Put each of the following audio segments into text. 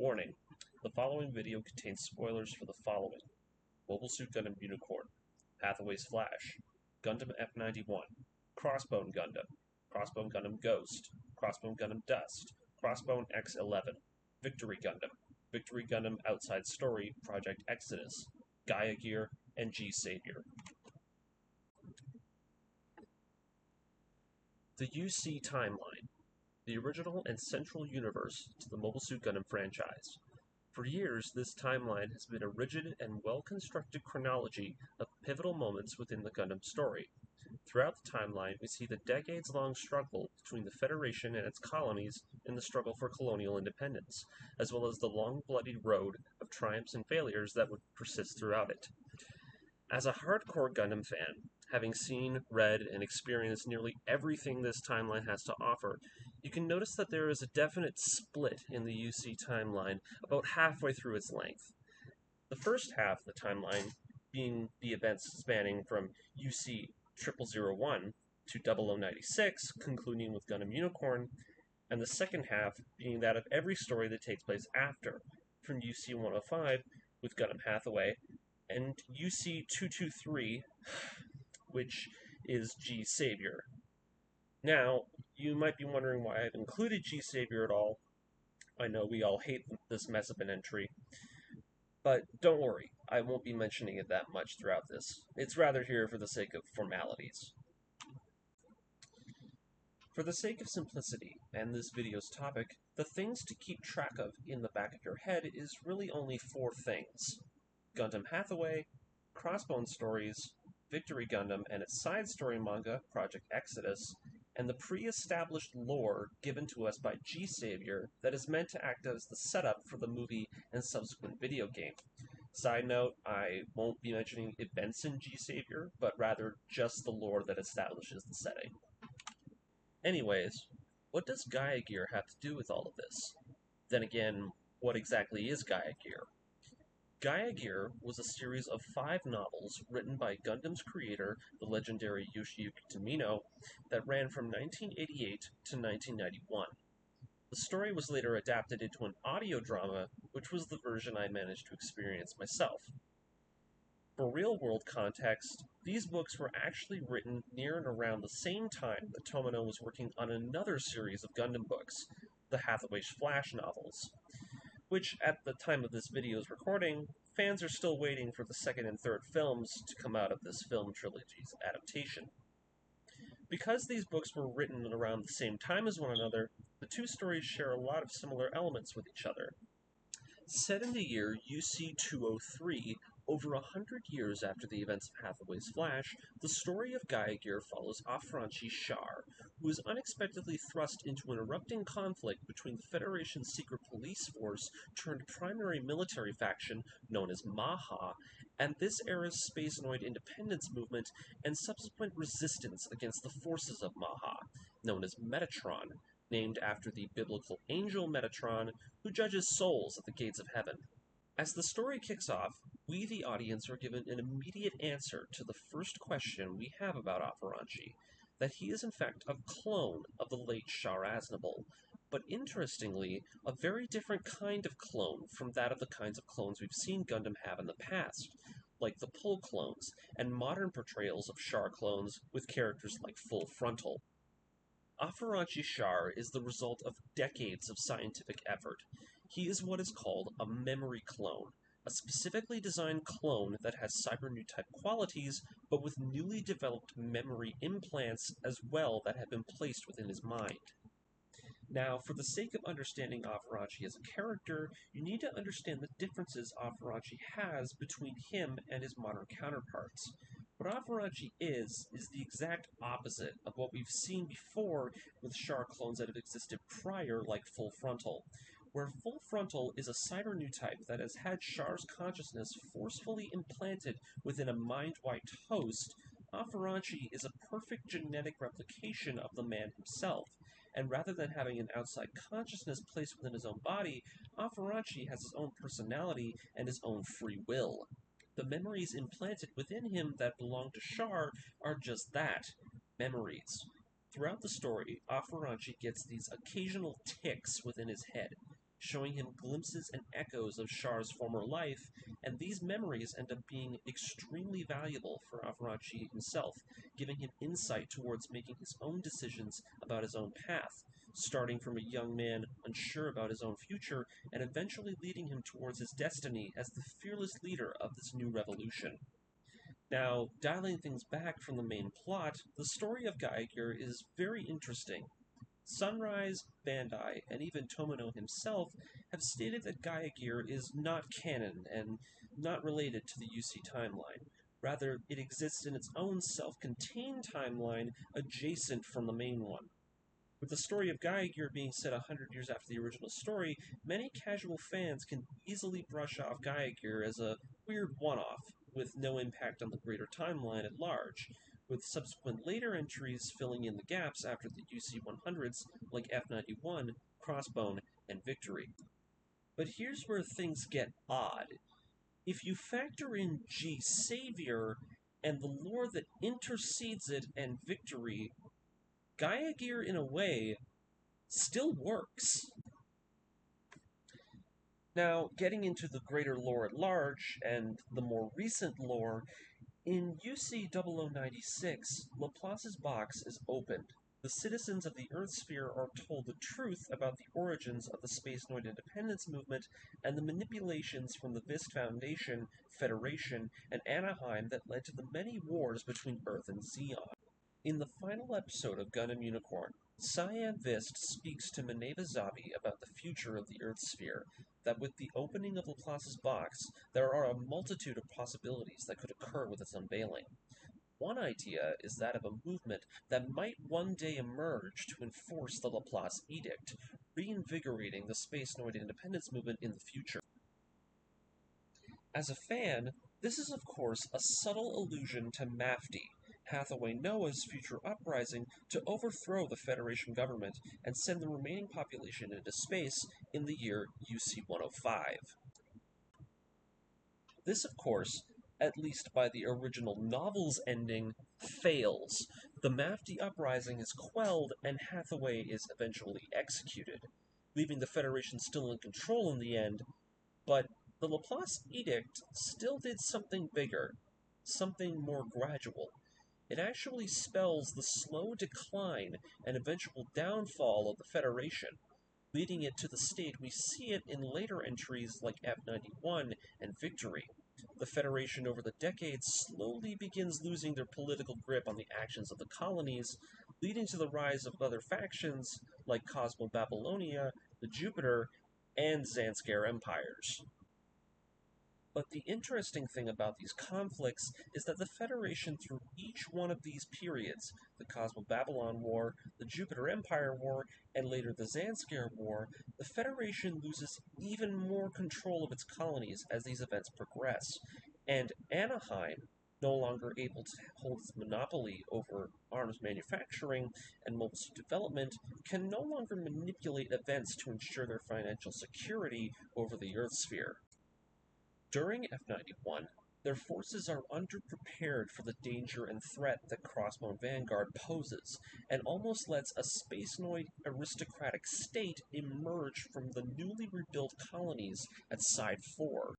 Warning: the following video contains spoilers for the following: Mobile Suit Gundam Unicorn, Hathaway's Flash, Gundam F91, Crossbone Gundam Ghost, Crossbone Gundam Dust, Crossbone X11, Victory Gundam Outside Story, Project Exodus, Gaia Gear, and G Savior. The UC Timeline, the original and central universe to the Mobile Suit Gundam franchise. For years, this timeline has been a rigid and well-constructed chronology of pivotal moments within the Gundam story. Throughout the timeline, we see the decades-long struggle between the Federation and its colonies in the struggle for colonial independence, as well as the long, bloody road of triumphs and failures that would persist throughout it. As a hardcore Gundam fan, having seen, read, and experienced nearly everything this timeline has to offer, you can notice that there is a definite split in the UC timeline about halfway through its length. The first half of the timeline being the events spanning from UC 0001 to 0096, concluding with Gundam Unicorn, and the second half being that of every story that takes place after, from UC 105 with Gundam Hathaway, and UC 223, which is G Savior. Now, you might be wondering why I've included G Savior at all. I know we all hate this mess of an entry, but don't worry, I won't be mentioning it that much throughout this. It's rather here for the sake of formalities. For the sake of simplicity, and this video's topic, the things to keep track of in the back of your head is really only 4 things: Gundam Hathaway, Crossbone stories, Victory Gundam and its side story manga, Project Exodus, and the pre-established lore given to us by G Savior that is meant to act as the setup for the movie and subsequent video game. Side note, I won't be mentioning events in G Savior, but rather just the lore that establishes the setting. Anyways, what does Gaia Gear have to do with all of this? Then again, what exactly is Gaia Gear? Gaia Gear was a series of 5 novels written by Gundam's creator, the legendary Yoshiyuki Tomino, that ran from 1988 to 1991. The story was later adapted into an audio drama, which was the version I managed to experience myself. For real-world context, these books were actually written near and around the same time that Tomino was working on another series of Gundam books, the Hathaway's Flash novels, which, at the time of this video's recording, fans are still waiting for the second and third films to come out of this film trilogy's adaptation. Because these books were written around the same time as one another, the 2 stories share a lot of similar elements with each other. Set in the year UC 203, over 100 years after the events of Hathaway's Flash, the story of Gaia Gear follows Afranchi Char, who is unexpectedly thrust into an erupting conflict between the Federation's secret police force turned primary military faction known as Maha, and this era's Spacenoid independence movement and subsequent resistance against the forces of Maha, known as Metatron, named after the biblical angel Metatron, who judges souls at the gates of heaven. As the story kicks off, we, the audience, are given an immediate answer to the first question we have about Afranchi, that he is in fact a clone of the late Char Aznable, but interestingly, a very different kind of clone from that of the kinds of clones we've seen Gundam have in the past, like the Pull clones, and modern portrayals of Char clones with characters like Full Frontal. Afranchi Char is the result of decades of scientific effort. He is what is called a memory clone, a specifically designed clone that has cyber-new-type qualities, but with newly developed memory implants as well that have been placed within his mind. Now, for the sake of understanding Afranchi as a character, you need to understand the differences Afranchi has between him and his modern counterparts. What Afranchi is the exact opposite of what we've seen before with Char clones that have existed prior, like Full Frontal. Where Full Frontal is a cyber-new type that has had Char's consciousness forcefully implanted within a mind-wiped host, Afranchi is a perfect genetic replication of the man himself, and rather than having an outside consciousness placed within his own body, Afranchi has his own personality and his own free will. The memories implanted within him that belong to Char are just that, memories. Throughout the story, Afranchi gets these occasional tics within his head. showing him glimpses and echoes of Char's former life, and these memories end up being extremely valuable for Avarachi himself, giving him insight towards making his own decisions about his own path, starting from a young man unsure about his own future, and eventually leading him towards his destiny as the fearless leader of this new revolution. Now, dialing things back from the main plot, the story of Gaia Gear is very interesting. Sunrise, Bandai, and even Tomino himself have stated that Gaia Gear is not canon and not related to the UC timeline. Rather, it exists in its own self-contained timeline adjacent from the main one. With the story of Gaia Gear being set 100 years after the original story, many casual fans can easily brush off Gaia Gear as a weird one-off, with no impact on the greater timeline at large, with subsequent later entries filling in the gaps after the UC 100s like F91, Crossbone, and Victory. But here's where things get odd. If you factor in G Savior and the lore that intercedes it and Victory, Gaia Gear, in a way, still works. Now, getting into the greater lore at large, and the more recent lore, in UC 0096, Laplace's box is opened. The citizens of the Earth Sphere are told the truth about the origins of the Spacenoid independence movement and the manipulations from the Vist Foundation, Federation, and Anaheim that led to the many wars between Earth and Zeon. In the final episode of Gundam Unicorn, Cyan Vist speaks to Mineva Zabi about the future of the Earth Sphere, that with the opening of Laplace's box, there are a multitude of possibilities that could occur with its unveiling. One idea is that of a movement that might one day emerge to enforce the Laplace Edict, reinvigorating the Spacenoid independence movement in the future. As a fan, this is of course a subtle allusion to MAFTI, Hathaway Noah's future uprising to overthrow the Federation government and send the remaining population into space in the year UC-105. This, of course, at least by the original novel's ending, fails. The MAFTI uprising is quelled and Hathaway is eventually executed, leaving the Federation still in control in the end, but the Laplace Edict still did something bigger, something more gradual. It actually spells the slow decline and eventual downfall of the Federation, leading it to the state we see it in later entries like F91 and Victory. The Federation over the decades slowly begins losing their political grip on the actions of the colonies, leading to the rise of other factions like Cosmo Babylonia, the Jupiter, and Zanskar empires. But the interesting thing about these conflicts is that the Federation, through each one of these periods, the Cosmo-Babylon War, the Jupiter Empire War, and later the Zanskar War, the Federation loses even more control of its colonies as these events progress, and Anaheim, no longer able to hold its monopoly over arms manufacturing and mobile suit development, can no longer manipulate events to ensure their financial security over the Earth sphere. During F91, their forces are underprepared for the danger and threat that Crossbone Vanguard poses, and almost lets a Spacenoid aristocratic state emerge from the newly rebuilt colonies at Side 4.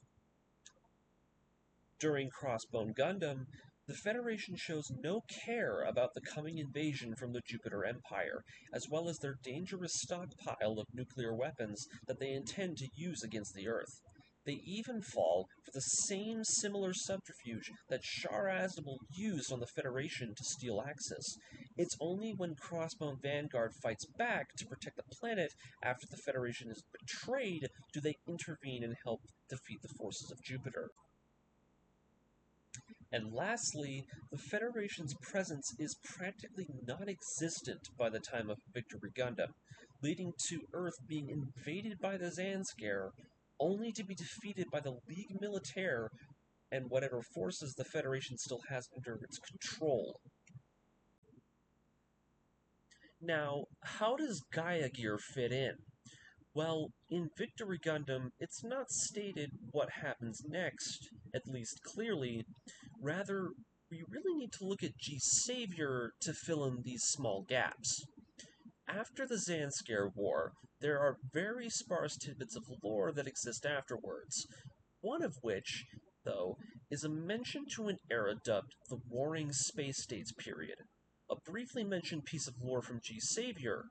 During Crossbone Gundam, the Federation shows no care about the coming invasion from the Jupiter Empire, as well as their dangerous stockpile of nuclear weapons that they intend to use against the Earth. They even fall for the same similar subterfuge that Char Aznable used on the Federation to steal Axis. It's only when Crossbone Vanguard fights back to protect the planet after the Federation is betrayed do they intervene and help defeat the forces of Jupiter. And lastly, the Federation's presence is practically non-existent by the time of Victory Gundam, leading to Earth being invaded by the Zanskar, only to be defeated by the Ligue Militaire and whatever forces the Federation still has under its control. Now, how does Gaia Gear fit in? Well, in Victory Gundam, it's not stated what happens next, at least clearly. Rather, we really need to look at G Savior to fill in these small gaps. After the Zanskar War, there are very sparse tidbits of lore that exist afterwards, one of which, though, is a mention to an era dubbed the Warring Space States period, a briefly mentioned piece of lore from G. Savior.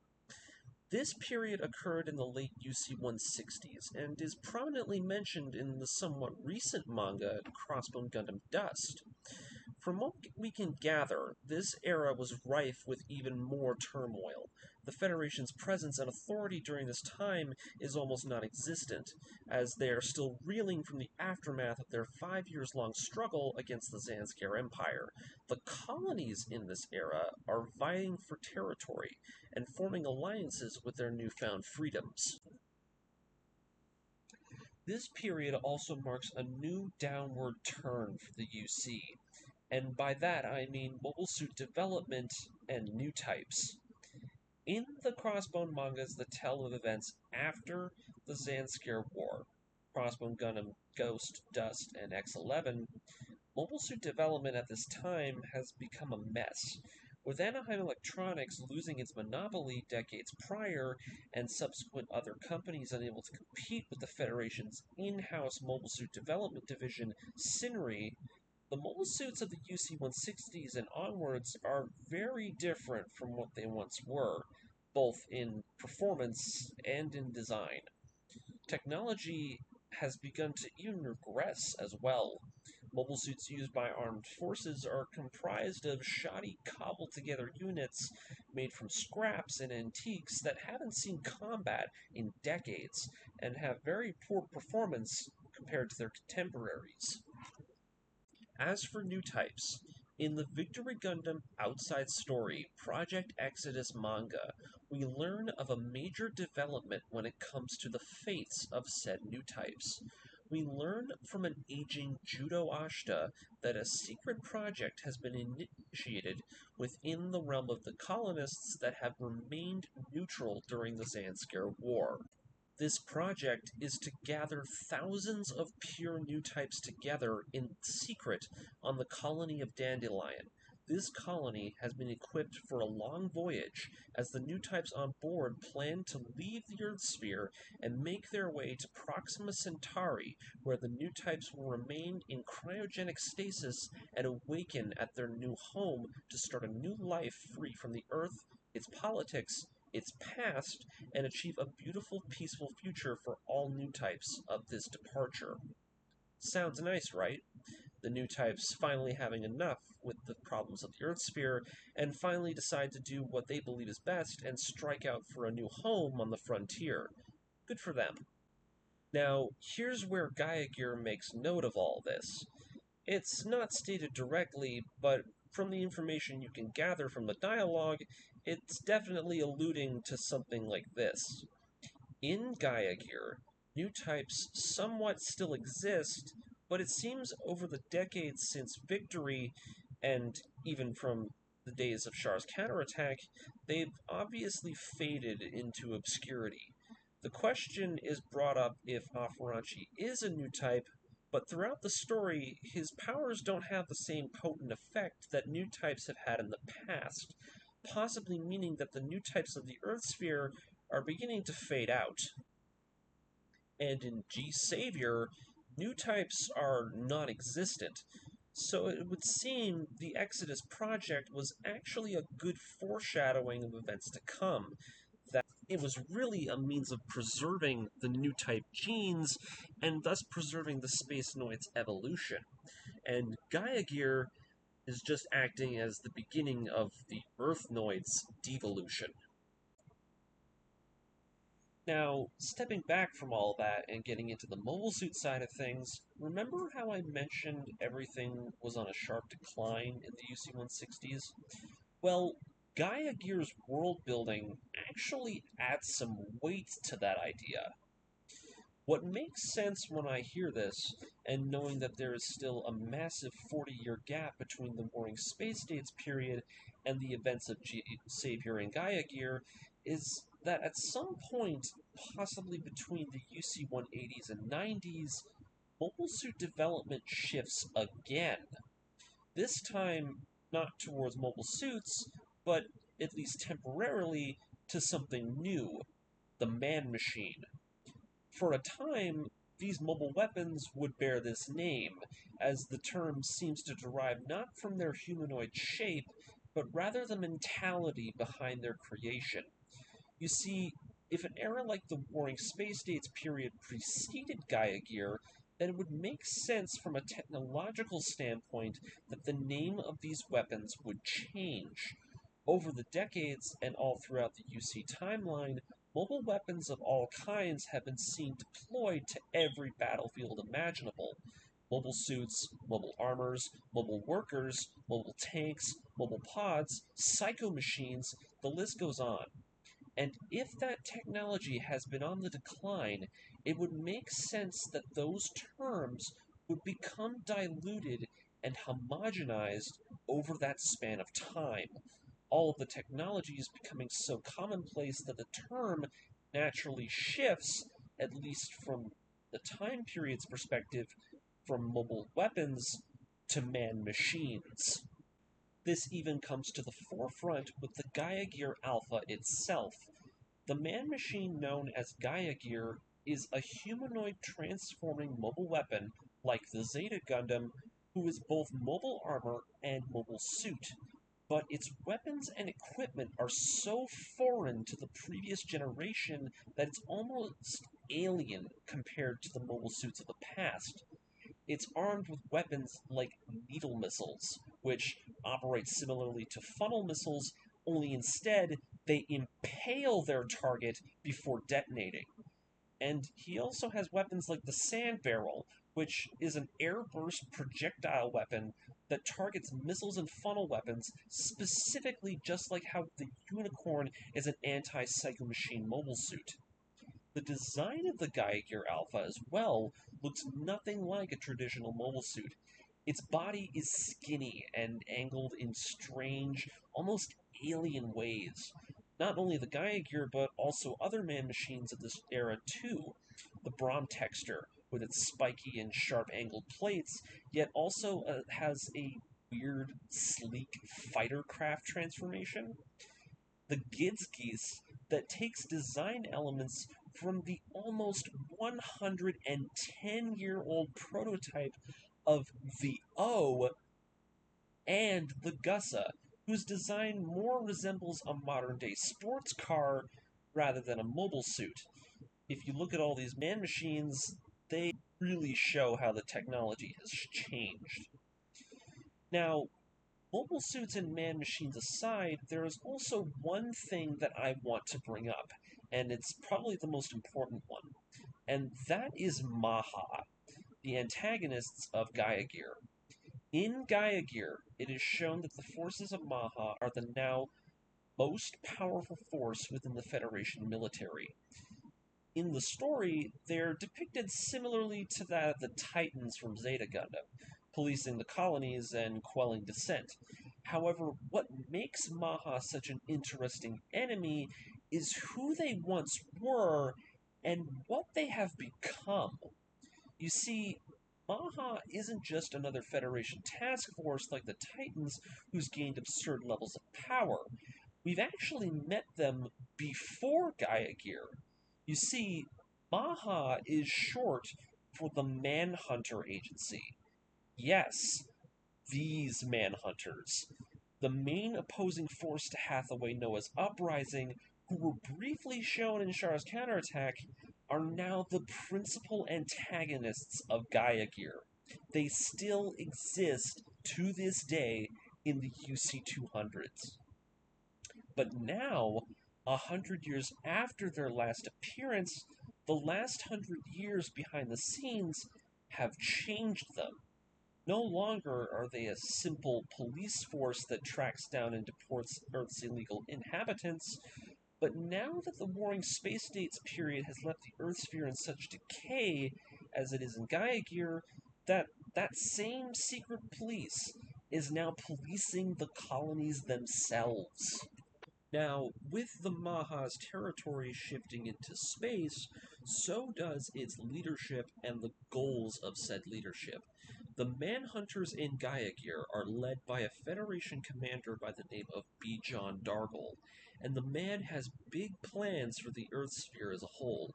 This period occurred in the late UC-160s and is prominently mentioned in the somewhat recent manga Crossbone Gundam Dust. From what we can gather, this era was rife with even more turmoil. The Federation's presence and authority during this time is almost non-existent, as they are still reeling from the aftermath of their 5 years long struggle against the Zanskar Empire. The colonies in this era are vying for territory and forming alliances with their newfound freedoms. This period also marks a new downward turn for the UC, and by that I mean mobile suit development and new types. In the Crossbone mangas that tell of events after the Zanskar War, Crossbone Gundam Ghost, Dust, and X-11, mobile suit development at this time has become a mess, with Anaheim Electronics losing its monopoly decades prior and subsequent other companies unable to compete with the Federation's in-house mobile suit development division, Sinri. The mobile suits of the UC-160s and onwards are very different from what they once were, both in performance and in design. Technology has begun to even regress as well. Mobile suits used by armed forces are comprised of shoddy, cobbled-together units made from scraps and antiques that haven't seen combat in decades and have very poor performance compared to their contemporaries. As for new types, in the Victory Gundam Outside Story Project Exodus manga, we learn of a major development when it comes to the fates of said new types. We learn from an aging Judo Ashita that a secret project has been initiated within the realm of the colonists that have remained neutral during the Zanskar War. This project is to gather thousands of pure new types together in secret on the colony of Dandelion. This colony has been equipped for a long voyage, as the new types on board plan to leave the Earth sphere and make their way to Proxima Centauri, where the new types will remain in cryogenic stasis and awaken at their new home to start a new life free from the Earth, its politics, its past, and achieve a beautiful, peaceful future for all new types of this departure. Sounds nice, right? The new types finally having enough with the problems of the Earth sphere and finally decide to do what they believe is best and strike out for a new home on the frontier. Good for them. Now, here's where Gaia Gear makes note of all this. It's not stated directly, but from the information you can gather from the dialogue, it's definitely alluding to something like this. In Gaia Gear, new types somewhat still exist, but it seems over the decades since Victory, and even from the days of Char's counterattack, they've obviously faded into obscurity. The question is brought up if Afaranchi is a new type, but throughout the story, his powers don't have the same potent effect that new types have had in the past, possibly meaning that the new types of the Earth sphere are beginning to fade out. And in G. Savior, new types are non-existent, so it would seem the Exodus project was actually a good foreshadowing of events to come, that it was really a means of preserving the new type genes and thus preserving the Spacenoid's evolution. And Gaia Gear is just acting as the beginning of the Earthnoid's devolution. Now, stepping back from all that and getting into the mobile suit side of things, remember how I mentioned everything was on a sharp decline in the UC-160s? Well, Gaia Gear's world building actually adds some weight to that idea. What makes sense when I hear this, and knowing that there is still a massive 40-year gap between the Warring Space States period and the events of Savior and Gaia Gear, is that at some point, possibly between the UC 180s and 90s, mobile suit development shifts again. This time, not towards mobile suits, but at least temporarily to something new, the man-machine. For a time, these mobile weapons would bear this name, as the term seems to derive not from their humanoid shape, but rather the mentality behind their creation. You see, if an era like the Warring Space Dates period preceded Gaia Gear, then it would make sense from a technological standpoint that the name of these weapons would change. Over the decades and all throughout the UC timeline, mobile weapons of all kinds have been seen deployed to every battlefield imaginable. Mobile suits, mobile armors, mobile workers, mobile tanks, mobile pods, psycho machines, the list goes on. And if that technology has been on the decline, it would make sense that those terms would become diluted and homogenized over that span of time. All of the technology is becoming so commonplace that the term naturally shifts, at least from the time period's perspective, from mobile weapons to man machines. This even comes to the forefront with the Gaia Gear Alpha itself. The man-machine known as Gaia Gear is a humanoid transforming mobile weapon like the Zeta Gundam, who is both mobile armor and mobile suit. But its weapons and equipment are so foreign to the previous generation that it's almost alien compared to the mobile suits of the past. It's armed with weapons like needle missiles, which operate similarly to funnel missiles, only instead they impale their target before detonating. And he also has weapons like the Sand Barrel, which is an airburst projectile weapon that targets missiles and funnel weapons, specifically just like how the Unicorn is an anti-psycho machine mobile suit. The design of the Gaia Gear Alpha as well looks nothing like a traditional mobile suit. Its body is skinny and angled in strange, almost alien ways. Not only the Gaia Gear, but also other man machines of this era too. The Brahm Texter, with its spiky and sharp angled plates, yet also has a weird, sleek fighter craft transformation. The Gidskis that takes design elements from the almost 110-year-old prototype of the O and the Gussa, whose design more resembles a modern-day sports car rather than a mobile suit. If you look at all these man machines, they really show how the technology has changed. Now, mobile suits and man machines aside, there is also one thing that I want to bring up, and it's probably the most important one, and that is Maha, the antagonists of Gaia Gear. In Gaia Gear, it is shown that the forces of Maha are the now most powerful force within the Federation military. In the story, they're depicted similarly to that of the Titans from Zeta Gundam, policing the colonies and quelling dissent. However, what makes Maha such an interesting enemy is who they once were and what they have become. You see, Maha isn't just another Federation task force like the Titans who's gained absurd levels of power. We've actually met them before Gaia Gear. You see, Maha is short for the Manhunter Agency. Yes, these Manhunters. The main opposing force to Hathaway Noah's uprising, who were briefly shown in Char's counterattack, are now the principal antagonists of Gaia Gear. They still exist to this day in the UC 200s. But now, 100 years after their last appearance, the last 100 years behind the scenes have changed them. No longer are they a simple police force that tracks down and deports Earth's illegal inhabitants, but now that the Warring Space Dates period has left the Earth sphere in such decay as it is in Gaia Gear, that same secret police is now policing the colonies themselves. Now, with the Maha's territory shifting into space, so does its leadership and the goals of said leadership. The Manhunters in Gaia Gear are led by a Federation commander by the name of Bijan Dargle, and the man has big plans for the Earth sphere as a whole.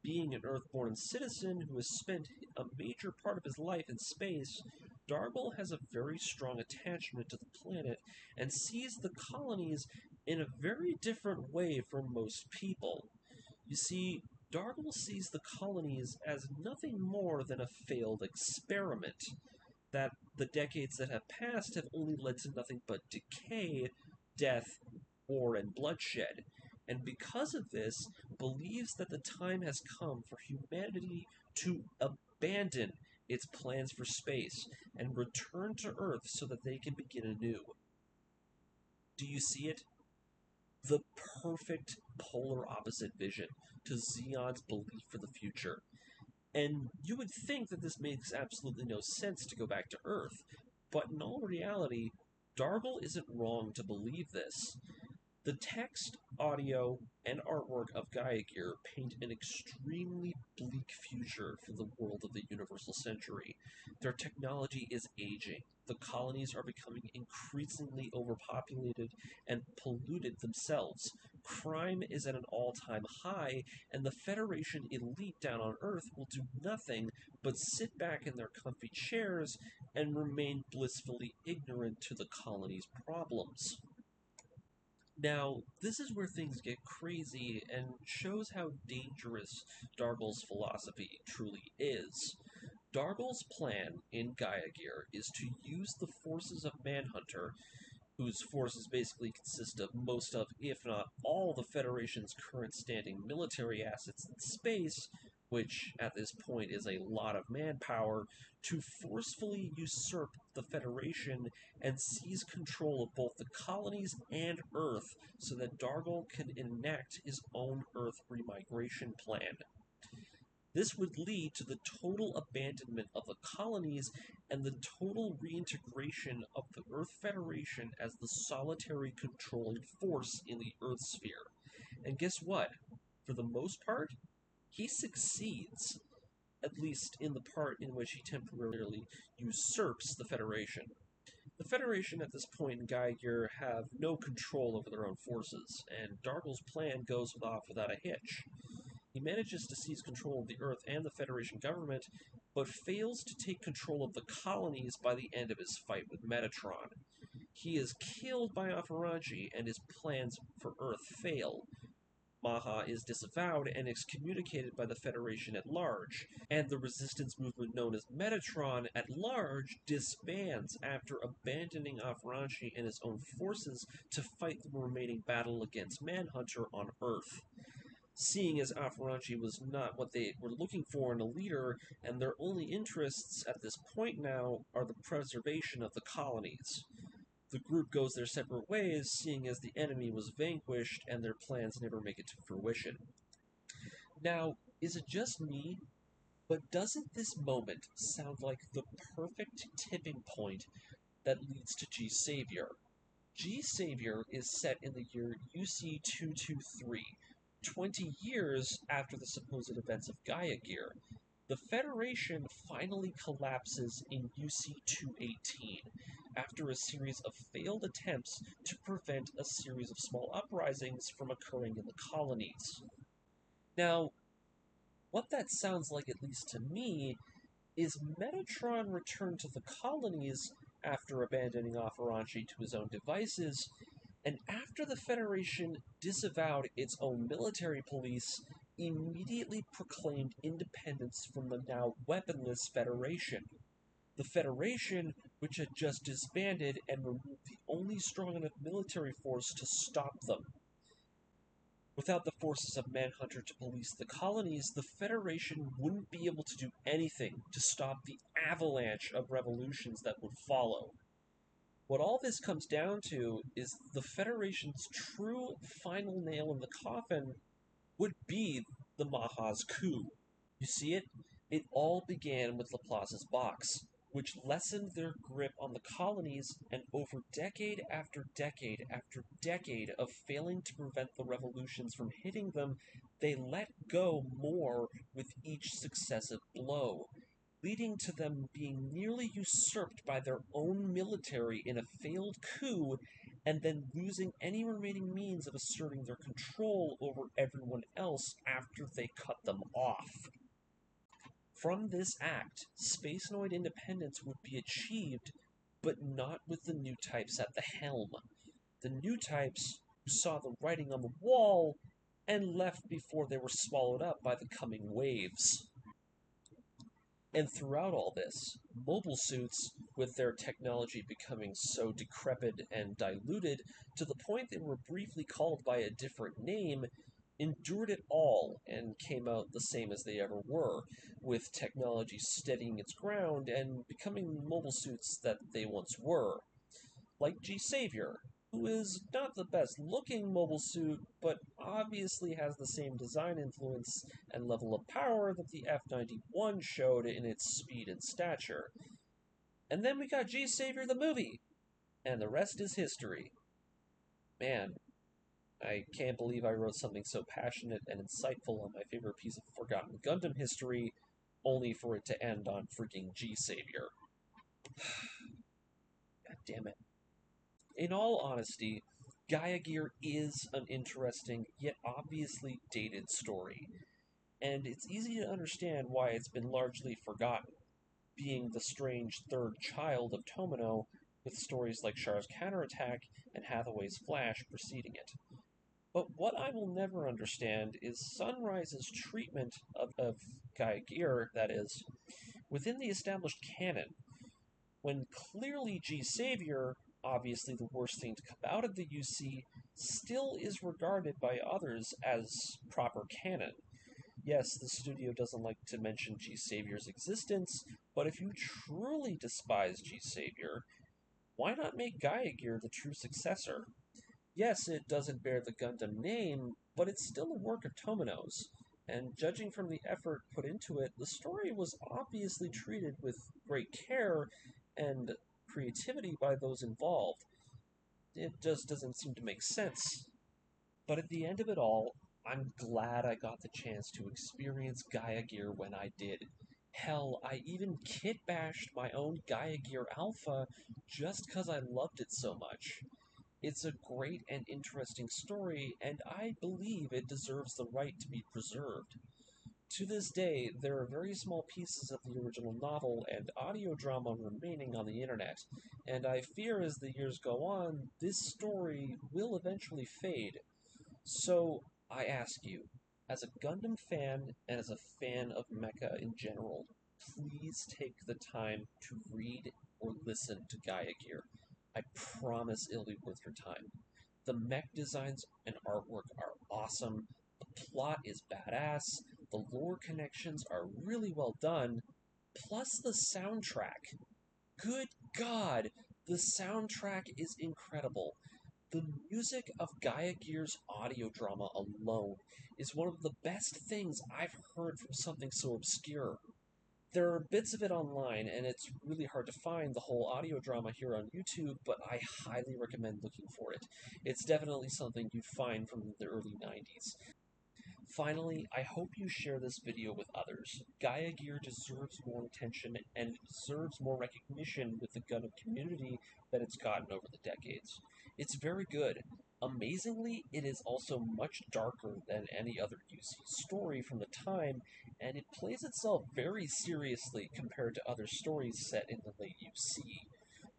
Being an Earth-born citizen who has spent a major part of his life in space, Dargle has a very strong attachment to the planet and sees the colonies in a very different way from most people. You see, Dargle sees the colonies as nothing more than a failed experiment, that the decades that have passed have only led to nothing but decay, death, war, and bloodshed, and because of this, believes that the time has come for humanity to abandon its plans for space and return to Earth so that they can begin anew. Do you see it? The perfect polar opposite vision to Xeon's belief for the future. And you would think that this makes absolutely no sense to go back to Earth, but in all reality, Dargle isn't wrong to believe this. The text, audio, and artwork of Gaia Gear paint an extremely bleak future for the world of the Universal Century. Their technology is aging, the colonies are becoming increasingly overpopulated and polluted themselves. Crime is at an all-time high, and the Federation elite down on Earth will do nothing but sit back in their comfy chairs and remain blissfully ignorant to the colony's problems. Now, this is where things get crazy and shows how dangerous Dargle's philosophy truly is. Dargle's plan in Gaia Gear is to use the forces of Manhunter, whose forces basically consist of most of, if not all, the Federation's current standing military assets in space, which at this point is a lot of manpower, to forcefully usurp the Federation and seize control of both the colonies and Earth so that Dargle can enact his own Earth remigration plan. This would lead to the total abandonment of the colonies and the total reintegration of the Earth Federation as the solitary controlling force in the Earth sphere. And guess what? For the most part, he succeeds, at least in the part in which he temporarily usurps the Federation. The Federation at this point in Gaia Gear have no control over their own forces, and Dargle's plan goes off without a hitch. He manages to seize control of the Earth and the Federation government, but fails to take control of the colonies by the end of his fight with Metatron. He is killed by Alpharanchi, and his plans for Earth fail. Maha is disavowed and excommunicated by the Federation at large, and the resistance movement known as Metatron at large disbands after abandoning Alpharanchi and his own forces to fight the remaining battle against Manhunter on Earth. Seeing as Alpharanchi was not what they were looking for in a leader, and their only interests at this point now are the preservation of the colonies. The group goes their separate ways, seeing as the enemy was vanquished and their plans never make it to fruition. Now, is it just me, but doesn't this moment sound like the perfect tipping point that leads to G Savior? G Savior is set in the year UC 223, 20 years after the supposed events of Gaia Gear. The Federation finally collapses in UC 218 after a series of failed attempts to prevent a series of small uprisings from occurring in the colonies. Now, what that sounds like, at least to me, is Metatron returned to the colonies after abandoning Alpharanchi to his own devices, and after the Federation disavowed its own military police, immediately proclaimed independence from the now weaponless Federation. The Federation, which had just disbanded and removed the only strong enough military force to stop them. Without the forces of Manhunter to police the colonies, the Federation wouldn't be able to do anything to stop the avalanche of revolutions that would follow. What all this comes down to is the Federation's true final nail in the coffin would be the Maha's coup. You see it? It all began with Laplace's box, which lessened their grip on the colonies, and over decade after decade after decade of failing to prevent the revolutions from hitting them, they let go more with each successive blow. leading to them being nearly usurped by their own military in a failed coup, and then losing any remaining means of asserting their control over everyone else after they cut them off. From this act, Spacenoid independence would be achieved, but not with the new types at the helm. The new types who saw the writing on the wall and left before they were swallowed up by the coming waves. And throughout all this, mobile suits, with their technology becoming so decrepit and diluted to the point they were briefly called by a different name, endured it all and came out the same as they ever were, with technology steadying its ground and becoming mobile suits that they once were. Like G-Savior, who is not the best looking mobile suit, but obviously has the same design influence and level of power that the F-91 showed in its speed and stature. And then we got G-Savior the movie, and the rest is history. Man, I can't believe I wrote something so passionate and insightful on my favorite piece of forgotten Gundam history, only for it to end on freaking G-Savior. God damn it. In all honesty, Gaia Gear is an interesting, yet obviously dated story, and it's easy to understand why it's been largely forgotten, being the strange third child of Tomino, with stories like Char's Counterattack and Hathaway's Flash preceding it. But what I will never understand is Sunrise's treatment of Gaia Gear, that is, within the established canon, when clearly G-Savior, obviously the worst thing to come out of the UC, still is regarded by others as proper canon. Yes, the studio doesn't like to mention G-Savior's existence, but if you truly despise G-Savior, why not make Gaia Gear the true successor? Yes, it doesn't bear the Gundam name, but it's still a work of Tomino's, and judging from the effort put into it, the story was obviously treated with great care and creativity by those involved. It just doesn't seem to make sense. But at the end of it all, I'm glad I got the chance to experience Gaia Gear when I did. Hell, I even kit bashed my own Gaia Gear Alpha just because I loved it so much. It's a great and interesting story, and I believe it deserves the right to be preserved. To this day, there are very small pieces of the original novel and audio drama remaining on the internet, and I fear as the years go on, this story will eventually fade. So, I ask you, as a Gundam fan and as a fan of mecha in general, please take the time to read or listen to Gaia Gear. I promise it'll be worth your time. The mech designs and artwork are awesome, the plot is badass, the lore connections are really well done, plus the soundtrack. Good God, the soundtrack is incredible. The music of Gaia Gear's audio drama alone is one of the best things I've heard from something so obscure. There are bits of it online, and it's really hard to find the whole audio drama here on YouTube, but I highly recommend looking for it. It's definitely something you'd find from the early 90s. Finally, I hope you share this video with others. Gaia Gear deserves more attention and deserves more recognition with the Gundam community that it's gotten over the decades. It's very good. Amazingly, it is also much darker than any other UC story from the time, and it plays itself very seriously compared to other stories set in the late UC.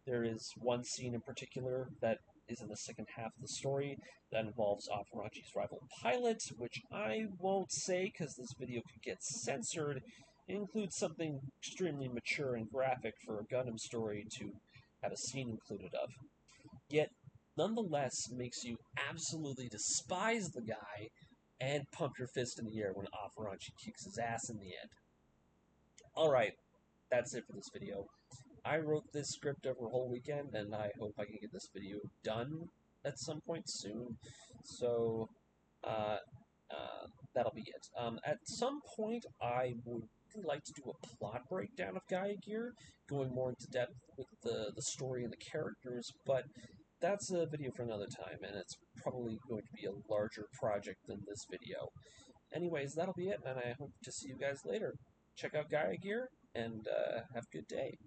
There is one scene in particular that is in the second half of the story that involves Afarachi's rival pilot, which I won't say because this video could get censored. It includes something extremely mature and graphic for a Gundam story to have a scene included of. Yet, nonetheless, makes you absolutely despise the guy and pump your fist in the air when Afarachi kicks his ass in the end. Alright, that's it for this video. I wrote this script over a whole weekend, and I hope I can get this video done at some point soon. So, uh, that'll be it. At some point, I would really like to do a plot breakdown of Gaia Gear, going more into depth with the story and the characters, but that's a video for another time, and it's probably going to be a larger project than this video. Anyways, that'll be it, and I hope to see you guys later. check out Gaia Gear, and have a good day.